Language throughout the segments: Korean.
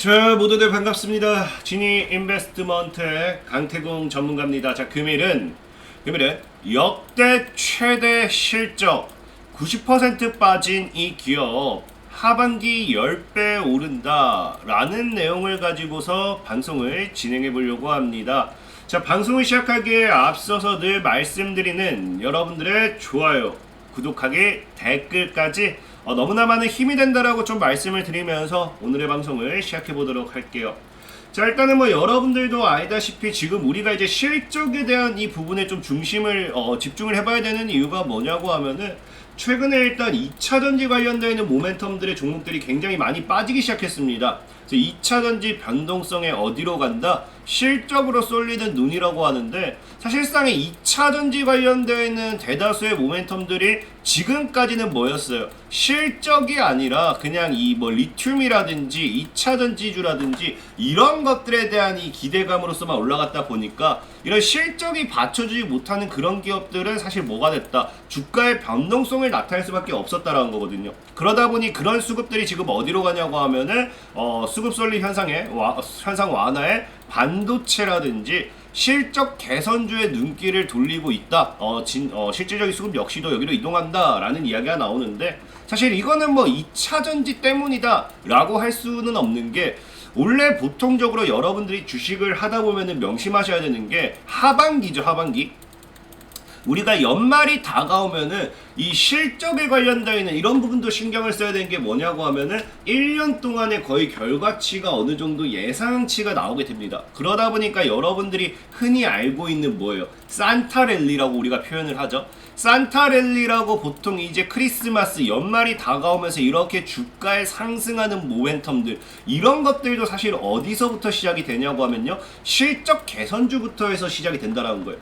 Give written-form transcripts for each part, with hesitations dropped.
자, 모두들 반갑습니다. 지니 인베스트먼트의 강태공 전문가입니다. 자, 금일은 역대 최대 실적 90% 빠진 이 기업 하반기 10배 오른다 라는 내용을 가지고서 방송을 진행해 보려고 합니다. 자, 방송을 시작하기에 앞서서 늘 말씀드리는 여러분들의 좋아요, 구독하기, 댓글까지 너무나 많은 힘이 된다라고 좀 말씀을 드리면서 오늘의 방송을 시작해 보도록 할게요. 자, 일단은 여러분들도 알다시피 지금 우리가 이제 실적에 대한 이 부분에 좀 집중을 해봐야 되는 이유가 뭐냐고 하면은 최근에 일단 2차전지 관련되어 있는 모멘텀들의 종목들이 굉장히 많이 빠지기 시작했습니다. 2차전지 변동성에 어디로 간다? 실적으로 쏠리는 눈이라고 하는데, 사실상의 2차전지 관련되어 있는 대다수의 모멘텀들이 지금까지는 뭐였어요? 실적이 아니라 그냥 이 리튬이라든지 2차전지주라든지 이런 것들에 대한 이 기대감으로서만 올라갔다 보니까 이런 실적이 받쳐주지 못하는 그런 기업들은 사실 뭐가 됐다? 주가의 변동성을 나타낼 수밖에 없었다라는 거거든요. 그러다 보니 그런 수급들이 지금 어디로 가냐고 하면은 수급 쏠림 현상 완화에 반도체라든지 실적 개선주의 눈길을 돌리고 있다. 실질적인 수급 역시도 여기로 이동한다라는 이야기가 나오는데, 사실 이거는 2차전지 때문이다 라고 할 수는 없는 게, 원래 보통적으로 여러분들이 주식을 하다 보면은 명심하셔야 되는 게 하반기죠. 하반기. 우리가 연말이 다가오면은 이 실적에 관련되어 있는 이런 부분도 신경을 써야 되는 게 뭐냐고 하면은 1년 동안에 거의 결과치가 어느 정도 예상치가 나오게 됩니다. 그러다 보니까 여러분들이 흔히 알고 있는 뭐예요? 산타랠리라고 우리가 표현을 하죠. 산타랠리라고 보통 이제 크리스마스 연말이 다가오면서 이렇게 주가에 상승하는 모멘텀들, 이런 것들도 사실 어디서부터 시작이 되냐고 하면요, 실적 개선주부터 해서 시작이 된다는 거예요.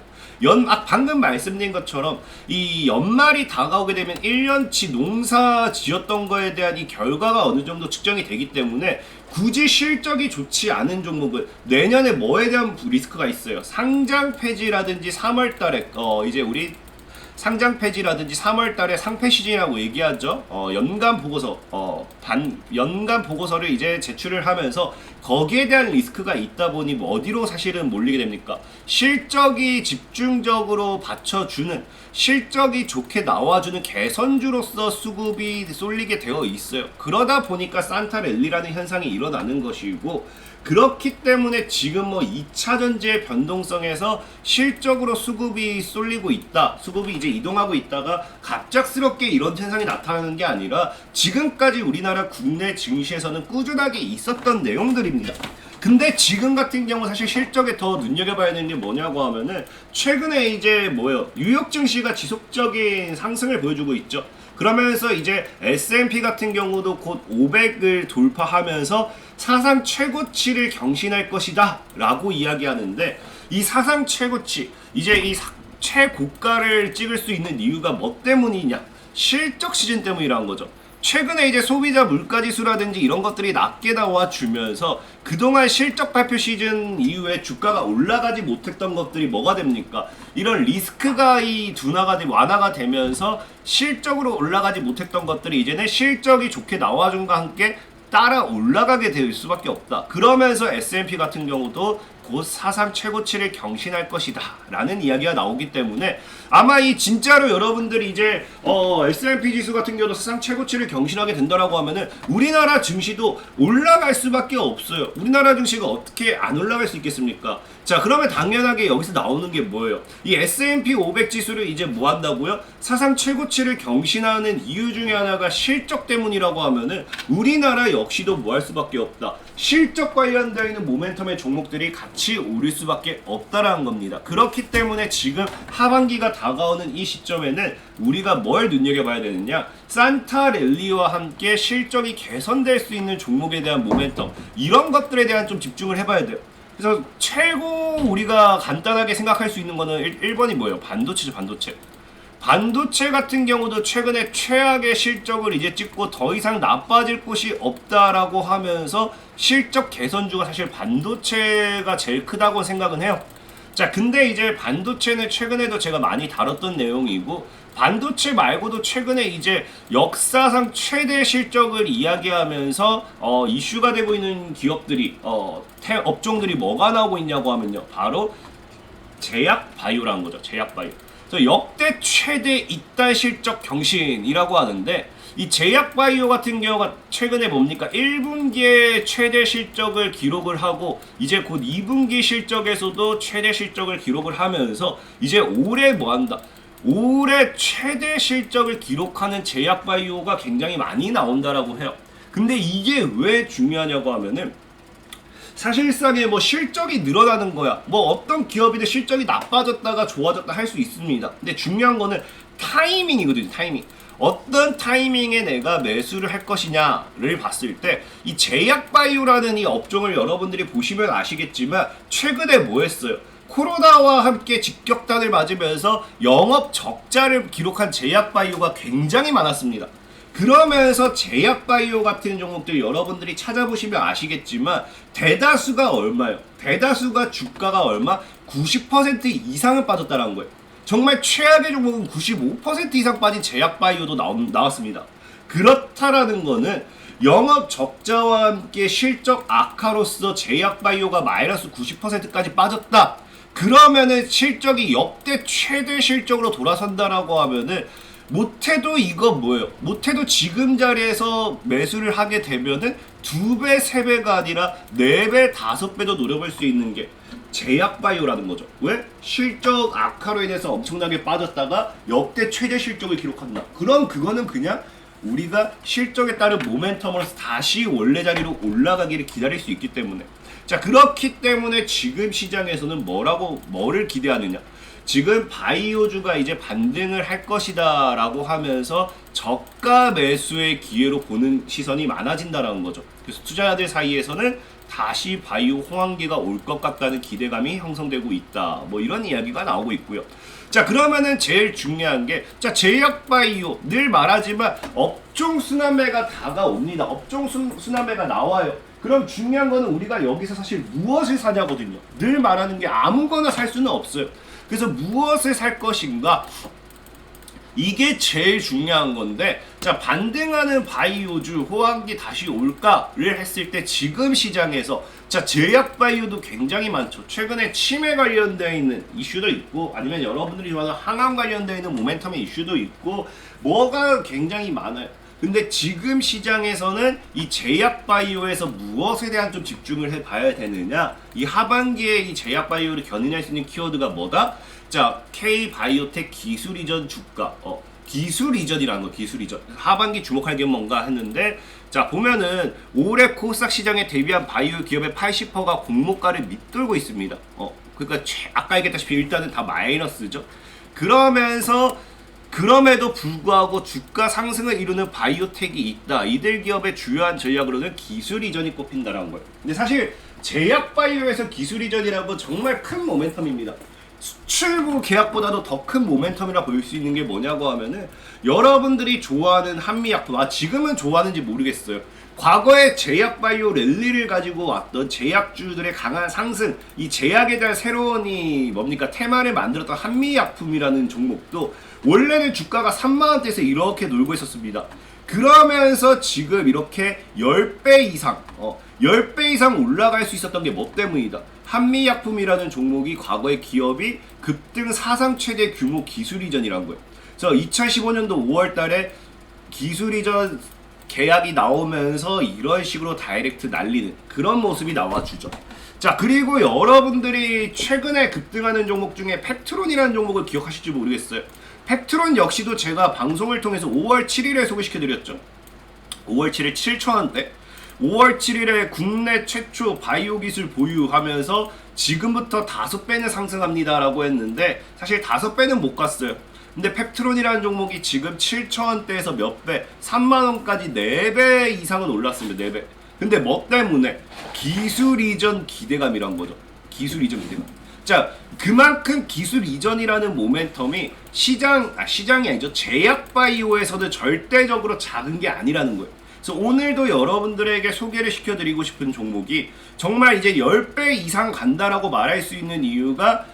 방금 말씀드린 것처럼 이 연말이 다가오게 되면 1년치 농사 지었던 거에 대한 이 결과가 어느 정도 측정이 되기 때문에 굳이 실적이 좋지 않은 종목은 내년에 뭐에 대한 리스크가 있어요. 상장 폐지라든지 3월 달에 이제 우리 상장 폐지라든지 3월 달에 상폐 시즌이라고 얘기하죠. 연간 보고서, 연간 보고서를 이제 제출을 하면서 거기에 대한 리스크가 있다 보니 어디로 사실은 몰리게 됩니까? 실적이 집중적으로 받쳐주는, 실적이 좋게 나와주는 개선주로서 수급이 쏠리게 되어 있어요. 그러다 보니까 산타랠리라는 현상이 일어나는 것이고, 그렇기 때문에 지금 2차전지의 변동성에서 실적으로 수급이 쏠리고 있다, 수급이 이제 이동하고 있다가 갑작스럽게 이런 현상이 나타나는 게 아니라 지금까지 우리나라 국내 증시에서는 꾸준하게 있었던 내용들입니다. 근데 지금 같은 경우 사실 실적에 더 눈여겨봐야 되는 게 뭐냐고 하면은 최근에 이제 뉴욕 증시가 지속적인 상승을 보여주고 있죠. 그러면서 이제 S&P 같은 경우도 곧 500을 돌파하면서 사상 최고치를 경신할 것이다 라고 이야기하는데, 이 사상 최고치, 이제 이 최고가를 찍을 수 있는 이유가 뭐 때문이냐? 실적 시즌 때문이라는 거죠. 최근에 이제 소비자 물가지수라든지 이런 것들이 낮게 나와주면서 그동안 실적 발표 시즌 이후에 주가가 올라가지 못했던 것들이 뭐가 됩니까? 이런 리스크가 완화가 되면서 실적으로 올라가지 못했던 것들이 이제는 실적이 좋게 나와준과 함께 따라 올라가게 될 수밖에 없다. 그러면서 S&P 같은 경우도 곧 사상 최고치를 경신할 것이다 라는 이야기가 나오기 때문에 아마 진짜로 여러분들이 이제 S&P 지수 같은 경우도 사상 최고치를 경신하게 된다라고 하면은 우리나라 증시도 올라갈 수밖에 없어요. 우리나라 증시가 어떻게 안 올라갈 수 있겠습니까? 자, 그러면 당연하게 여기서 나오는 게 뭐예요? 이 S&P 500 지수를 이제 뭐 한다고요? 사상 최고치를 경신하는 이유 중에 하나가 실적 때문이라고 하면은 우리나라 역시도 뭐 할 수밖에 없다. 실적 관련되어 있는 모멘텀의 종목들이 같이 오를 수밖에 없다라는 겁니다. 그렇기 때문에 지금 하반기가 다가오는 이 시점에는 우리가 뭘 눈여겨봐야 되느냐? 산타랠리와 함께 실적이 개선될 수 있는 종목에 대한 모멘텀, 이런 것들에 대한 좀 집중을 해봐야 돼요. 그래서 최고 우리가 간단하게 생각할 수 있는 거는 1번이 뭐예요? 반도체죠, 반도체. 반도체 같은 경우도 최근에 최악의 실적을 이제 찍고 더 이상 나빠질 곳이 없다라고 하면서 실적 개선주가 사실 반도체가 제일 크다고 생각은 해요. 자, 근데 이제 반도체는 최근에도 제가 많이 다뤘던 내용이고, 반도체 말고도 최근에 이제 역사상 최대 실적을 이야기하면서 이슈가 되고 있는 기업들이 업종들이 뭐가 나오고 있냐고 하면요, 바로 제약 바이오라는 거죠. 제약 바이오. 그래서 역대 최대 이달 실적 경신이라고 하는데, 이 제약 바이오 같은 경우가 최근에 뭡니까? 1분기에 최대 실적을 기록을 하고 이제 곧 2분기 실적에서도 최대 실적을 기록을 하면서 이제 올해 뭐 한다? 올해 최대 실적을 기록하는 제약 바이오가 굉장히 많이 나온다라고 해요. 근데 이게 왜 중요하냐고 하면은, 사실상에 뭐 실적이 늘어나는 거야, 뭐 어떤 기업이든 실적이 나빠졌다가 좋아졌다 할 수 있습니다. 근데 중요한 거는 타이밍이거든요. 타이밍. 어떤 타이밍에 내가 매수를 할 것이냐를 봤을 때, 이 제약바이오라는 이 업종을 여러분들이 보시면 아시겠지만 최근에 뭐 했어요? 코로나와 함께 직격탄을 맞으면서 영업 적자를 기록한 제약바이오가 굉장히 많았습니다. 그러면서 제약바이오 같은 종목들 여러분들이 찾아보시면 아시겠지만 대다수가 얼마예요? 대다수가 주가가 얼마? 90% 이상은 빠졌다는 거예요. 정말 최악의 종목은 95% 이상 빠진 제약바이오도 나왔습니다. 그렇다라는 거는 영업 적자와 함께 실적 악화로서 제약바이오가 마이너스 90%까지 빠졌다. 그러면은 실적이 역대 최대 실적으로 돌아선다라고 하면은, 못해도 이거 뭐예요? 못해도 지금 자리에서 매수를 하게 되면은 2배, 3배가 아니라 4배, 5배도 노려볼 수 있는 게 제약바이오라는 거죠. 왜? 실적 악화로 인해서 엄청나게 빠졌다가 역대 최대 실적을 기록한다. 그럼 그거는 그냥 우리가 실적에 따른 모멘텀으로서 다시 원래 자리로 올라가기를 기다릴 수 있기 때문에, 자, 그렇기 때문에 지금 시장에서는 뭐를 기대하느냐? 지금 바이오주가 이제 반등을 할 것이다 라고 하면서 저가 매수의 기회로 보는 시선이 많아진다라는 거죠. 그래서 투자자들 사이에서는 다시 바이오 호황기가 올 것 같다는 기대감이 형성되고 있다, 뭐 이런 이야기가 나오고 있고요. 자, 그러면은 제일 중요한 게, 자, 제약바이오 늘 말하지만 업종 순환매가 다가옵니다. 업종 순환매가 나와요. 그럼 중요한 거는 우리가 여기서 사실 무엇을 사냐거든요. 늘 말하는 게 아무거나 살 수는 없어요. 그래서 무엇을 살 것인가, 이게 제일 중요한 건데, 자, 반등하는 바이오주 호황기 다시 올까를 했을 때 지금 시장에서, 자, 제약 바이오도 굉장히 많죠. 최근에 치매 관련되어 있는 이슈도 있고, 아니면 여러분들이 좋아하는 항암 관련되어 있는 모멘텀의 이슈도 있고, 뭐가 굉장히 많아요. 근데 지금 시장에서는 이 제약 바이오에서 무엇에 대한 좀 집중을 해봐야 되느냐, 이 하반기에 이 제약 바이오를 견인할 수 있는 키워드가 뭐다? 자, K-바이오텍 기술 이전 주가, 기술 이전이라는 거, 기술 이전. 하반기 주목할 게 뭔가 했는데, 자, 보면은 올해 코스닥 시장에 대비한 바이오 기업의 80%가 공모가를 밑돌고 있습니다. 그러니까 아까 얘기했다시피 일단은 다 마이너스죠. 그럼에도 불구하고 주가 상승을 이루는 바이오텍이 있다. 이들 기업의 주요한 전략으로는 기술 이전이 꼽힌다라는 거예요. 근데 사실 제약 바이오에서 기술 이전이라고 정말 큰 모멘텀입니다. 수출구 계약보다도 더 큰 모멘텀이라 볼 수 있는 게 뭐냐고 하면은, 여러분들이 좋아하는 한미약품, 지금은 좋아하는지 모르겠어요. 과거에 제약바이오 랠리를 가지고 왔던 제약주들의 강한 상승, 이 제약에 대한 새로운 테마를 만들었던 한미약품이라는 종목도 원래는 주가가 3만원대에서 이렇게 놀고 있었습니다. 그러면서 지금 이렇게 10배 이상 올라갈 수 있었던 게 뭐 때문이다? 한미약품이라는 종목이 과거의 기업이 급등 사상 최대 규모 기술 이전이란 거예요. 그래서 2015년도 5월 달에 기술 이전 계약이 나오면서 이런 식으로 다이렉트 날리는 그런 모습이 나와주죠. 자, 그리고 여러분들이 최근에 급등하는 종목 중에 펩트론이라는 종목을 기억하실지 모르겠어요. 펩트론 역시도 제가 방송을 통해서 5월 7일에 소개시켜드렸죠. 5월 7일 7,000원대. 5월 7일에 국내 최초 바이오 기술 보유하면서 지금부터 5배는 상승합니다 라고 했는데, 사실 5배는 못 갔어요. 근데 펩트론이라는 종목이 지금 7,000원대에서 몇 배, 3만원까지 4배 이상은 올랐습니다. 4배. 근데 뭐 때문에? 기술 이전 기대감이란 거죠. 기술 이전 기대감. 자, 그만큼 기술 이전이라는 모멘텀이 시장이 아니죠. 제약 바이오에서는 절대적으로 작은 게 아니라는 거예요. 그래서 오늘도 여러분들에게 소개를 시켜드리고 싶은 종목이 정말 이제 10배 이상 간다라고 말할 수 있는 이유가,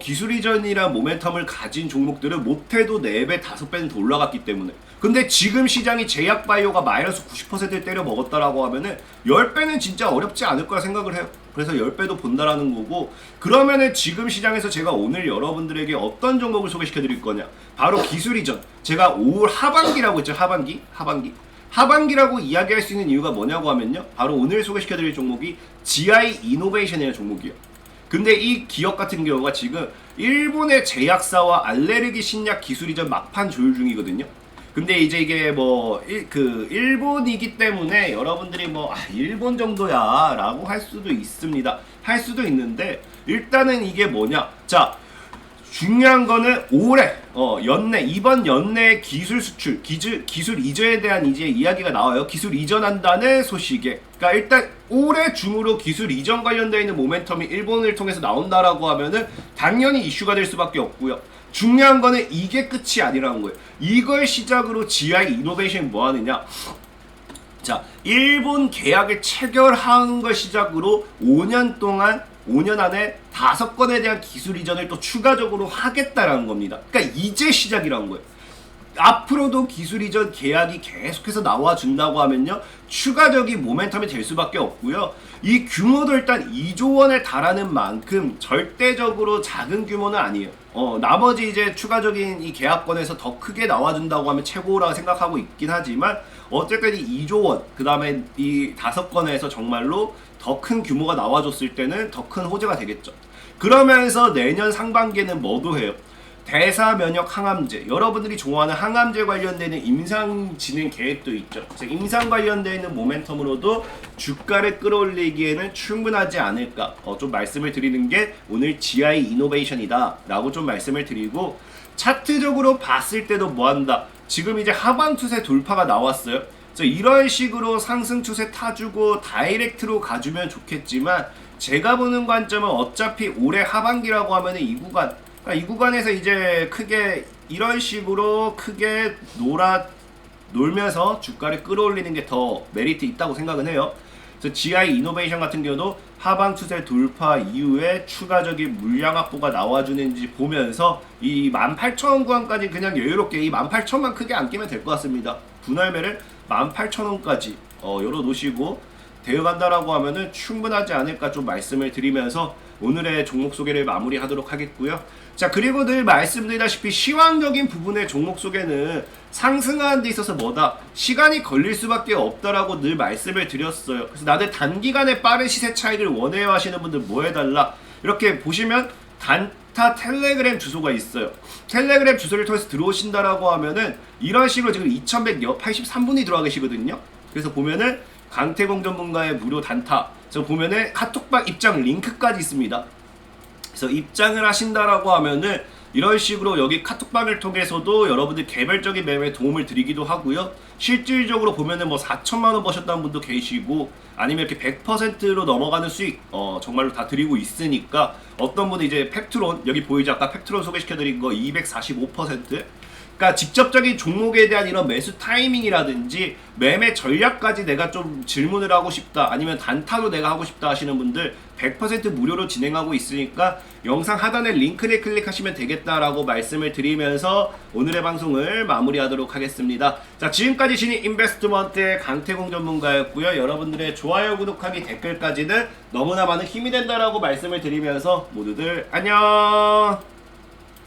기술 이전이란 모멘텀을 가진 종목들은 못해도 4배, 5배는 더 올라갔기 때문에. 근데 지금 시장이 제약바이오가 마이너스 90%를 때려 먹었다라고 하면은 10배는 진짜 어렵지 않을 거라 생각을 해요. 그래서 10배도 본다라는 거고, 그러면은 지금 시장에서 제가 오늘 여러분들에게 어떤 종목을 소개시켜 드릴 거냐, 바로 기술 이전. 제가 올 하반기라고 했죠. 하반기라고 이야기할 수 있는 이유가 뭐냐고 하면요, 바로 오늘 소개시켜 드릴 종목이 GI 이노베이션이라는 종목이에요. 근데 이 기업 같은 경우가 지금 일본의 제약사와 알레르기 신약 기술 이전 막판 조율 중이거든요. 근데 이제 이게 일본이기 때문에 여러분들이 일본 정도야 라고 할 수도 있습니다. 할 수도 있는데, 일단은 이게 뭐냐, 자, 중요한 거는 올해 이번 연내 기술 수출, 기술 이전에 대한 이제 이야기가 나와요. 기술 이전한다는 소식에. 그러니까 일단 올해 중으로 기술 이전 관련되어 있는 모멘텀이 일본을 통해서 나온다라고 하면은 당연히 이슈가 될 수밖에 없고요. 중요한 거는 이게 끝이 아니라는 거예요. 이걸 시작으로 GI 이노베이션이 뭐 하느냐? 자, 일본 계약을 체결한 걸 시작으로 5년 안에 5건에 대한 기술 이전을 또 추가적으로 하겠다라는 겁니다. 그러니까 이제 시작이라는 거예요. 앞으로도 기술 이전 계약이 계속해서 나와준다고 하면요, 추가적인 모멘텀이 될 수밖에 없고요. 이 규모도 일단 2조 원에 달하는 만큼 절대적으로 작은 규모는 아니에요. 나머지 이제 추가적인 이 계약권에서 더 크게 나와준다고 하면 최고라고 생각하고 있긴 하지만, 어쨌든 이 2조 원, 그 다음에 이 5건에서 정말로 더 큰 규모가 나와줬을 때는 더 큰 호재가 되겠죠. 그러면서 내년 상반기에는 뭐도 해요? 대사 면역 항암제, 여러분들이 좋아하는 항암제 관련되는 임상 진행 계획도 있죠. 그래서 임상 관련되는 모멘텀으로도 주가를 끌어올리기에는 충분하지 않을까, 좀 말씀을 드리는 게 오늘 GI 이노베이션이다 라고 좀 말씀을 드리고, 차트적으로 봤을 때도 뭐한다, 지금 이제 하방 추세 돌파가 나왔어요. 그래서 이런 식으로 상승 추세 타주고 다이렉트로 가주면 좋겠지만, 제가 보는 관점은 어차피 올해 하반기라고 하면은 이 구간, 그러니까 이 구간에서 이제 크게 이런 식으로 크게 놀면서 주가를 끌어올리는 게 더 메리트 있다고 생각은 해요. 그래서 GI 이노베이션 같은 경우도 하방 추세 돌파 이후에 추가적인 물량 확보가 나와주는지 보면서 이 18,000원 구간까지 그냥 여유롭게 이 18,000만 크게 안 끼면 될 것 같습니다. 분할매를 18,000원까지 열어놓으시고 대응한다라고 하면은 충분하지 않을까 좀 말씀을 드리면서 오늘의 종목 소개를 마무리하도록 하겠고요. 자, 그리고 늘 말씀드리다시피 시황적인 부분의 종목 소개는 상승하는 데 있어서 뭐다, 시간이 걸릴 수밖에 없다라고 늘 말씀을 드렸어요. 그래서 나는 단기간에 빠른 시세 차익을 원해요 하시는 분들 뭐 해달라, 이렇게 보시면 단타 텔레그램 주소가 있어요. 텔레그램 주소를 통해서 들어오신다라고 하면은 이런 식으로 지금 2183분이 들어와 계시거든요. 그래서 보면은 강태공 전문가의 무료 단타, 저 보면은 카톡방 입장 링크까지 있습니다. 그래서 입장을 하신다라고 하면은 이런 식으로 여기 카톡방을 통해서도 여러분들 개별적인 매매에 도움을 드리기도 하고요. 실질적으로 보면은 4천만 원 버셨다는 분도 계시고, 아니면 이렇게 100%로 넘어가는 수익 정말로 다 드리고 있으니까, 어떤 분은 이제 팩트론, 여기 보이죠? 아까 팩트론 소개시켜드린 거 245%, 그러니까 직접적인 종목에 대한 이런 매수 타이밍이라든지 매매 전략까지 내가 좀 질문을 하고 싶다, 아니면 단타로 내가 하고 싶다 하시는 분들 100% 무료로 진행하고 있으니까 영상 하단에 링크를 클릭하시면 되겠다라고 말씀을 드리면서 오늘의 방송을 마무리하도록 하겠습니다. 자, 지금까지 신인 인베스트먼트의 강태공 전문가였고요. 여러분들의 좋아요, 구독하기, 댓글까지는 너무나 많은 힘이 된다라고 말씀을 드리면서 모두들 안녕.